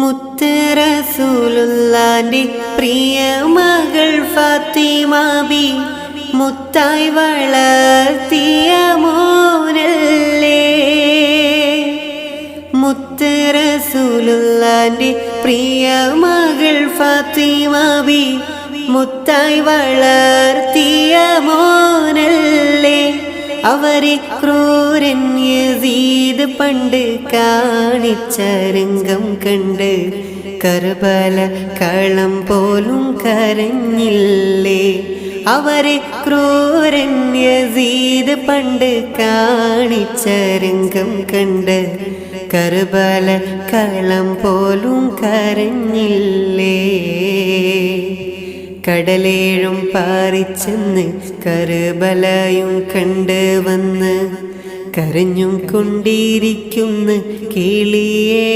മുത്ത് റസൂലുള്ളാന്റെ പ്രിയ മകൾ ഫാത്തിമ ബി മുത്തായി വളർത്തിയ മോനല്ലേ. മുത്ത് റസൂലുള്ളാന്റെ പ്രിയ മകൾ ഫാത്തിമ ബി മുത്തായി വളർത്തിയ മോനല്ലേ. അവരെ ക്രൂരൻ യസീദ് പണ്ട് കാണിച്ച രംഗം കണ്ട് കർബല കളം പോലും കരഞ്ഞില്ലേ. അവരെ ക്രൂരൻ യസീദ് പണ്ട് കാണിച്ച രംഗം കണ്ട് കർബല കളം പോലും കരഞ്ഞില്ലേ. കടലേഴും പാറിച്ചെന്ന് കർബലയും കണ്ട് വന്ന് കരഞ്ഞും കൊണ്ടിരിക്കുന്ന കിളിയേ.